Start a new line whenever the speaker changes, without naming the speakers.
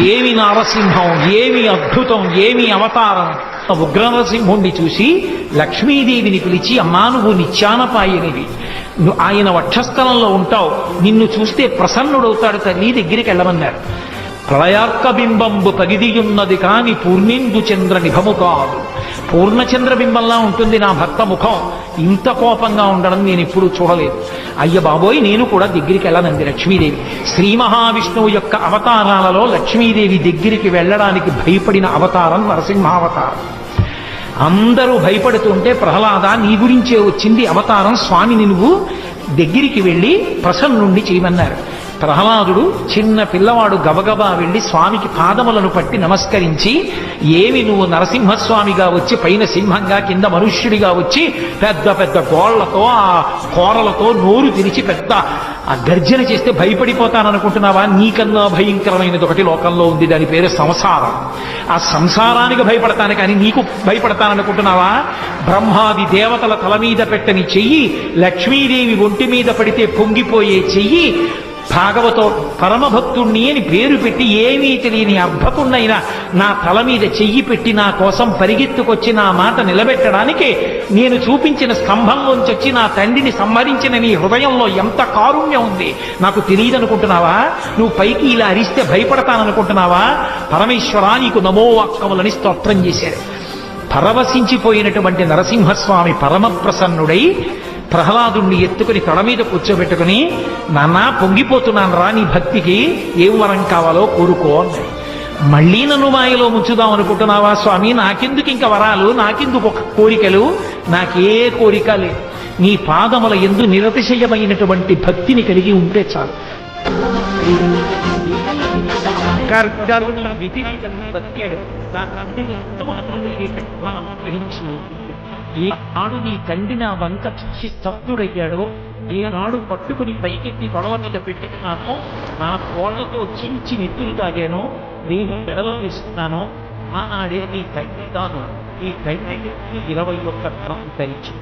ఏమి నారసింహం, ఏమి అద్భుతం, ఏమి అవతారం. ఉగ్ర నరసింహుణ్ణి చూసి లక్ష్మీదేవిని పిలిచి, అమ్మా నువ్వు నిత్యానపాయనివి, ఆయన వక్షస్థలంలో ఉంటావు, నిన్ను చూస్తే ప్రసన్నుడవుతాడు తల్లి, దగ్గరికి వెళ్ళమన్నారు. ప్రళయార్క బింబంబు పగిదియున్నది కాని పూర్ణిందు చంద్ర నిభము కాదు. పూర్ణచంద్ర బింబంలా ఉంటుంది నా భర్త ముఖం, ఇంత కోపంగా ఉండడం నేను ఎప్పుడూ చూడలేదు. అయ్య బాబోయ్, నేను కూడా దగ్గరికి వెళ్ళనంది లక్ష్మీదేవి. శ్రీ మహావిష్ణువు యొక్క అవతారాలలో లక్ష్మీదేవి దగ్గరికి వెళ్ళడానికి భయపడిన అవతారం నరసింహావతారం. అందరూ భయపడుతుంటే, ప్రహ్లాద నీ గురించే వచ్చింది అవతారం, స్వామిని నువ్వు దగ్గరికి వెళ్ళి ప్రసన్నుండి చేయమన్నారు. ప్రహ్లాదుడు చిన్న పిల్లవాడు గబగబా వెళ్ళి స్వామికి పాదములను పట్టి నమస్కరించి, ఏమి నువ్వు నరసింహస్వామిగా వచ్చి పైన సింహంగా కింద మనుష్యుడిగా వచ్చి పెద్ద పెద్ద గోళ్లతో ఆ కోరలతో నోరు తెరిచి పెద్ద ఆ గర్జన చేస్తే భయపడిపోతాననుకుంటున్నావా? నీకన్నా భయంకరమైనది ఒకటి లోకంలో ఉంది, దాని పేరు సంసారం. ఆ సంసారానికి భయపడతాను కానీ నీకు భయపడతాననుకుంటున్నావా? బ్రహ్మాది దేవతల తల మీద పెట్టని చెయ్యి, లక్ష్మీదేవి ఒంటి మీద పడితే పొంగిపోయే చెయ్యి, భాగవతో పరమభక్తుణ్ణి అని పేరు పెట్టి ఏమీ తెలియని అర్భకుణ్ణైనా నా తల మీద చెయ్యి పెట్టి నా కోసం పరిగెత్తుకొచ్చి నా మాట నిలబెట్టడానికి నేను చూపించిన స్తంభంలోంచి వచ్చి నా తండ్రిని సంహరించిన నీ హృదయంలో ఎంత కారుణ్యం ఉంది నాకు తెలియదనుకుంటున్నావా? నువ్వు పైకి ఇలా అరిస్తే భయపడతాననుకుంటున్నావా? పరమేశ్వరా నీకు నమో వాక్కములని స్తోత్రం చేశారు. పరవశించిపోయినటువంటి నరసింహస్వామి పరమ ప్రసన్నుడై ప్రహ్లాదుణ్ణి ఎత్తుకుని తొడ మీద కూర్చోబెట్టుకుని, నాన్న పొంగిపోతున్నాను రా నీ భక్తికి, ఏం వరం కావాలో కోరుకో అన్నాడు. మళ్ళీ నన్ను మాయలో ముంచుదాం అనుకుంటున్నావా స్వామి? నాకెందుకు ఇంకా వరాలు, నాకెందుకు ఒక కోరికలు? నాకే కోరిక లేదు. నీ పాదముల యందు నిరతిశయమైనటువంటి భక్తిని కలిగి ఉంటే చాలు. ఏనాడు నీ తండ్రి నా వంక చూసి స్తబ్దుడయ్యాడో, ఏనాడు పట్టుకుని పైకెత్తి తొడవ మీద పెట్టినానో, నా కోళ్లతో చించి నెత్తులు తాగానో, నేను పెడలో వేస్తున్నానో, ఆనాడే నీ తండ్రి తాను ఈ తండ్రికి 21 తరం ధరించి